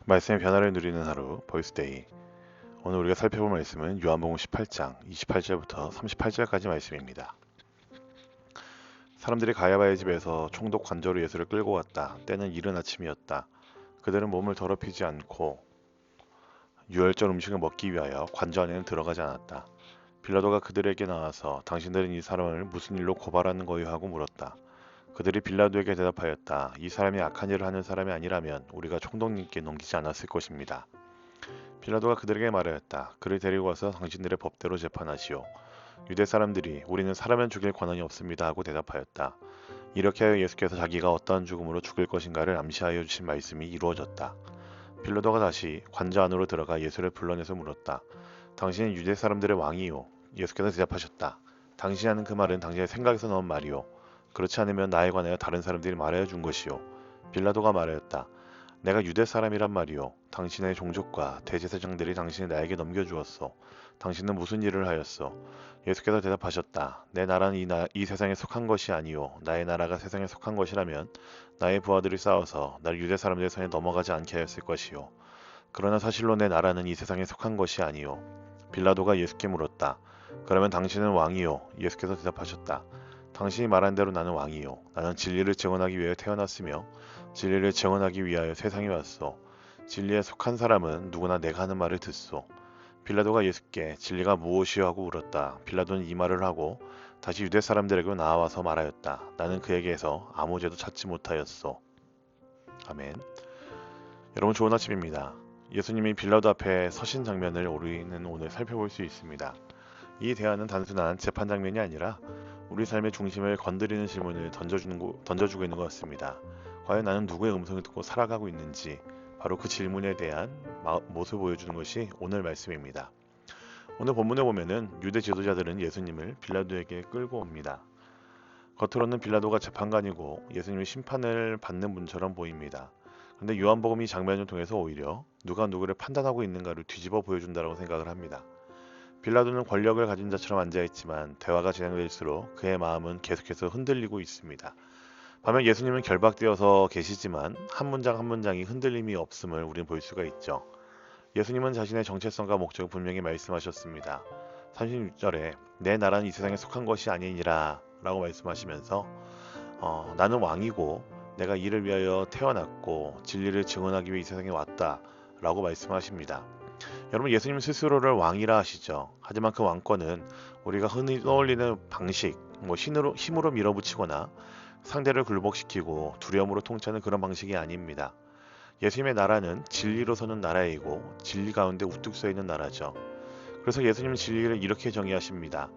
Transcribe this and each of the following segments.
말씀의 변화를 누리는 하루 보이스데이. 오늘 우리가 살펴볼 말씀은 요한복음 18장 28절부터 38절까지 말씀입니다. 사람들이 가야바의 집에서 총독 관저로 예수를 끌고 왔다. 때는 이른 아침이었다. 그들은 몸을 더럽히지 않고 유월절 음식을 먹기 위하여 관저 안에는 들어가지 않았다. 빌라도가 그들에게 나와서 당신들은 이 사람을 무슨 일로 고발하는 거요 하고 물었다. 그들이 빌라도에게 대답하였다. 이 사람이 악한 일을 하는 사람이 아니라면 우리가 총독님께 넘기지 않았을 것입니다. 빌라도가 그들에게 말하였다. 그를 데리고 와서 당신들의 법대로 재판하시오. 유대 사람들이 우리는 사람을 죽일 권한이 없습니다 하고 대답하였다. 이렇게 하여 예수께서 자기가 어떠한 죽음으로 죽을 것인가를 암시하여 주신 말씀이 이루어졌다. 빌라도가 다시 관저 안으로 들어가 예수를 불러내서 물었다. 당신은 유대 사람들의 왕이요. 예수께서 대답하셨다. 당신이 하는 그 말은 당신의 생각에서 나온 말이요. 그렇지 않으면 나에 관하여 다른 사람들이 말하여 준 것이요. 빌라도가 말하였다. 내가 유대 사람이란 말이요. 당신의 종족과 대제사장들이 당신이 나에게 넘겨주었소. 당신은 무슨 일을 하였소? 예수께서 대답하셨다. 내 나라는 이 세상에 속한 것이 아니요. 나의 나라가 세상에 속한 것이라면 나의 부하들이 싸워서 나를 유대 사람들의 손에 넘어가지 않게 하였을 것이요. 그러나 사실로 내 나라는 이 세상에 속한 것이 아니요. 빌라도가 예수께 물었다. 그러면 당신은 왕이요? 예수께서 대답하셨다. 당신이 말한 대로 나는 왕이요. 나는 진리를 증언하기 위해 태어났으며 진리를 증언하기 위하여 세상에 왔소. 진리에 속한 사람은 누구나 내가 하는 말을 듣소. 빌라도가 예수께 진리가 무엇이요 하고 물었다. 빌라도는 이 말을 하고 다시 유대 사람들에게로 나와서 말하였다. 나는 그에게서 아무 죄도 찾지 못하였소. 아멘. 여러분 좋은 아침입니다. 예수님이 빌라도 앞에 서신 장면을 우리는 오늘 살펴볼 수 있습니다. 이 대화는 단순한 재판 장면이 아니라 우리 삶의 중심을 건드리는 질문을 던져주고 있는 것 같습니다. 과연 나는 누구의 음성을 듣고 살아가고 있는지 바로 그 질문에 대한 모습을 보여주는 것이 오늘 말씀입니다. 오늘 본문에 보면은 유대 지도자들은 예수님을 빌라도에게 끌고 옵니다. 겉으로는 빌라도가 재판관이고 예수님이 심판을 받는 분처럼 보입니다. 근데 요한복음이 이 장면을 통해서 오히려 누가 누구를 판단하고 있는가를 뒤집어 보여준다고 생각을 합니다. 빌라도는 권력을 가진 자처럼 앉아있지만 대화가 진행될수록 그의 마음은 계속해서 흔들리고 있습니다. 반면 예수님은 결박되어서 계시지만 한 문장 한 문장이 흔들림이 없음을 우리는 볼 수가 있죠. 예수님은 자신의 정체성과 목적을 분명히 말씀하셨습니다. 36절에 내 나라는 이 세상에 속한 것이 아니니라 라고 말씀하시면서 나는 왕이고 내가 이를 위하여 태어났고 진리를 증언하기 위해 이 세상에 왔다 라고 말씀하십니다. 여러분 예수님 스스로를 왕이라 하시죠. 하지만 그 왕권은 우리가 흔히 떠올리는 방식, 힘으로 밀어붙이거나 상대를 굴복시키고 두려움으로 통치하는 그런 방식이 아닙니다. 예수님의 나라는 진리로 서는 나라이고 진리 가운데 우뚝 서 있는 나라죠. 그래서 예수님은 진리를 이렇게 정의하십니다.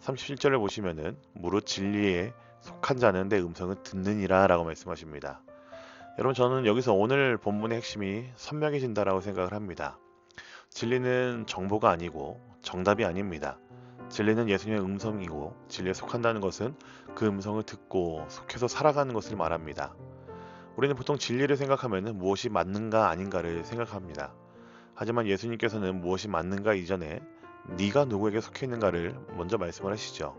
37절을 보시면은 무릇 진리에 속한 자는 내 음성을 듣느니라 라고 말씀하십니다. 여러분 저는 여기서 오늘 본문의 핵심이 선명해진다라고 생각을 합니다. 진리는 정보가 아니고 정답이 아닙니다. 진리는 예수님의 음성이고 진리에 속한다는 것은 그 음성을 듣고 속해서 살아가는 것을 말합니다. 우리는 보통 진리를 생각하면 무엇이 맞는가 아닌가를 생각합니다. 하지만 예수님께서는 무엇이 맞는가 이전에 네가 누구에게 속해 있는가를 먼저 말씀을 하시죠.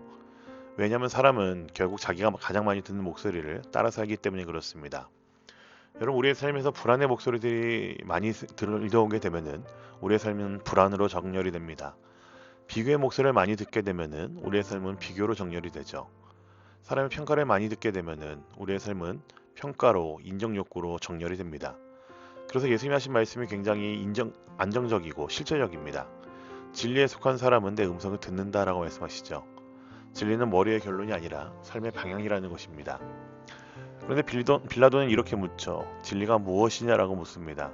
왜냐하면 사람은 결국 자기가 가장 많이 듣는 목소리를 따라 살기 때문에 그렇습니다. 여러분 우리의 삶에서 불안의 목소리들이 많이 들려오게 되면은 우리의 삶은 불안으로 정렬이 됩니다. 비교의 목소리를 많이 듣게 되면은 우리의 삶은 비교로 정렬이 되죠. 사람의 평가를 많이 듣게 되면은 우리의 삶은 평가로 인정 욕구로 정렬이 됩니다. 그래서 예수님이 하신 말씀이 굉장히 안정적이고 실제적입니다. 진리에 속한 사람은 내 음성을 듣는다라고 말씀하시죠. 진리는 머리의 결론이 아니라 삶의 방향이라는 것입니다. 그런데 빌라도는 이렇게 묻죠. 진리가 무엇이냐라고 묻습니다.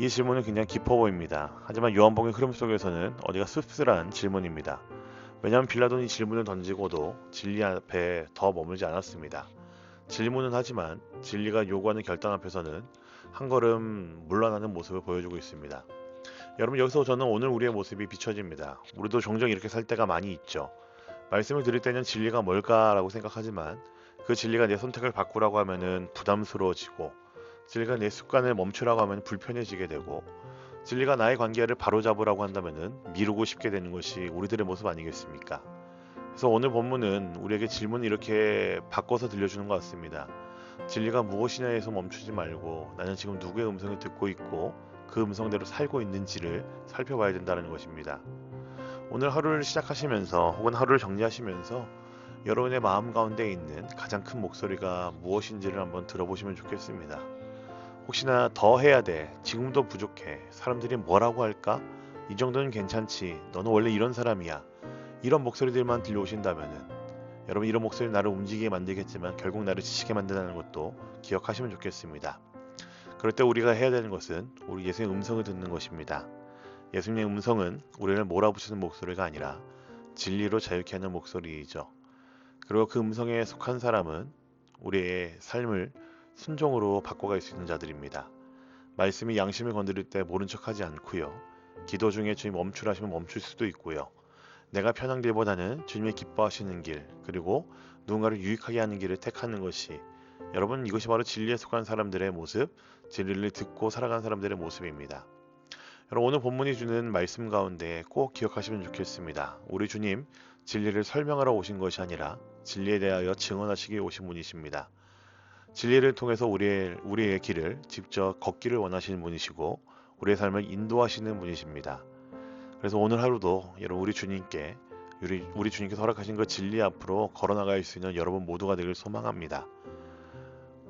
이 질문은 굉장히 깊어 보입니다. 하지만 요한복음의 흐름 속에서는 어디가 씁쓸한 질문입니다. 왜냐하면 빌라도는 이 질문을 던지고도 진리 앞에 더 머물지 않았습니다. 질문은 하지만 진리가 요구하는 결단 앞에서는 한 걸음 물러나는 모습을 보여주고 있습니다. 여러분 여기서 저는 오늘 우리의 모습이 비춰집니다. 우리도 종종 이렇게 살 때가 많이 있죠. 말씀을 드릴 때는 진리가 뭘까라고 생각하지만 그 진리가 내 선택을 바꾸라고 하면은 부담스러워지고 진리가 내 습관을 멈추라고 하면 불편해지게 되고 진리가 나의 관계를 바로잡으라고 한다면은 미루고 싶게 되는 것이 우리들의 모습 아니겠습니까? 그래서 오늘 본문은 우리에게 질문을 이렇게 바꿔서 들려주는 것 같습니다. 진리가 무엇이냐에서 멈추지 말고 나는 지금 누구의 음성을 듣고 있고 그 음성대로 살고 있는지를 살펴봐야 된다는 것입니다. 오늘 하루를 시작하시면서 혹은 하루를 정리하시면서 여러분의 마음 가운데 있는 가장 큰 목소리가 무엇인지를 한번 들어보시면 좋겠습니다. 혹시나 더 해야 돼, 지금도 부족해, 사람들이 뭐라고 할까? 이 정도는 괜찮지, 너는 원래 이런 사람이야. 이런 목소리들만 들려오신다면은 여러분, 이런 목소리 나를 움직이게 만들겠지만 결국 나를 지치게 만든다는 것도 기억하시면 좋겠습니다. 그럴 때 우리가 해야 되는 것은 우리 예수님의 음성을 듣는 것입니다. 예수님의 음성은 우리를 몰아붙이는 목소리가 아니라 진리로 자유케 하는 목소리이죠. 그리고 그 음성에 속한 사람은 우리의 삶을 순종으로 바꿔갈 수 있는 자들입니다. 말씀이 양심을 건드릴 때 모른 척하지 않고요. 기도 중에 주님 멈추라 하시면 멈출 수도 있고요. 내가 편한 길보다는 주님의 기뻐하시는 길, 그리고 누군가를 유익하게 하는 길을 택하는 것이, 여러분, 이것이 바로 진리에 속한 사람들의 모습, 진리를 듣고 살아가는 사람들의 모습입니다. 여러분, 오늘 본문이 주는 말씀 가운데 꼭 기억하시면 좋겠습니다. 우리 주님, 진리를 설명하러 오신 것이 아니라 진리에 대하여 증언하시기 오신 분이십니다. 진리를 통해서 우리의 길을 직접 걷기를 원하시는 분이시고 우리의 삶을 인도하시는 분이십니다. 그래서 오늘 하루도 여러분, 우리 주님께서 허락하신 그 진리 앞으로 걸어나갈 수 있는 여러분 모두가 되길 소망합니다.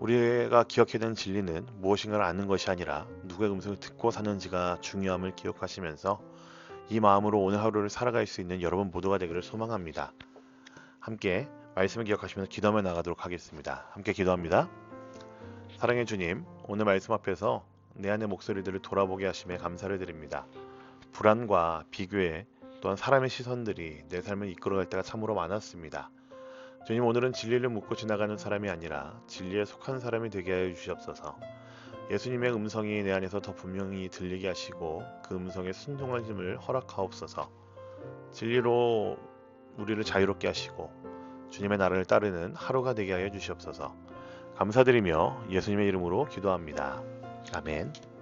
우리가 기억해야 되는 진리는 무엇인가를 아는 것이 아니라 누구의 음성을 듣고 사는지가 중요함을 기억하시면서 이 마음으로 오늘 하루를 살아갈 수 있는 여러분 모두가 되기를 소망합니다. 함께 말씀을 기억하시면서 기도하며 나가도록 하겠습니다. 함께 기도합니다. 사랑의 주님, 오늘 말씀 앞에서 내 안의 목소리들을 돌아보게 하심에 감사를 드립니다. 불안과 비교에 또한 사람의 시선들이 내 삶을 이끌어갈 때가 참으로 많았습니다. 주님, 오늘은 진리를 묻고 지나가는 사람이 아니라 진리에 속한 사람이 되게 하여 주시옵소서. 예수님의 음성이 내 안에서 더 분명히 들리게 하시고 그 음성에 순종할 힘을 허락하옵소서. 진리로 우리를 자유롭게 하시고 주님의 나라를 따르는 하루가 되게 하여 주시옵소서. 감사드리며 예수님의 이름으로 기도합니다. 아멘.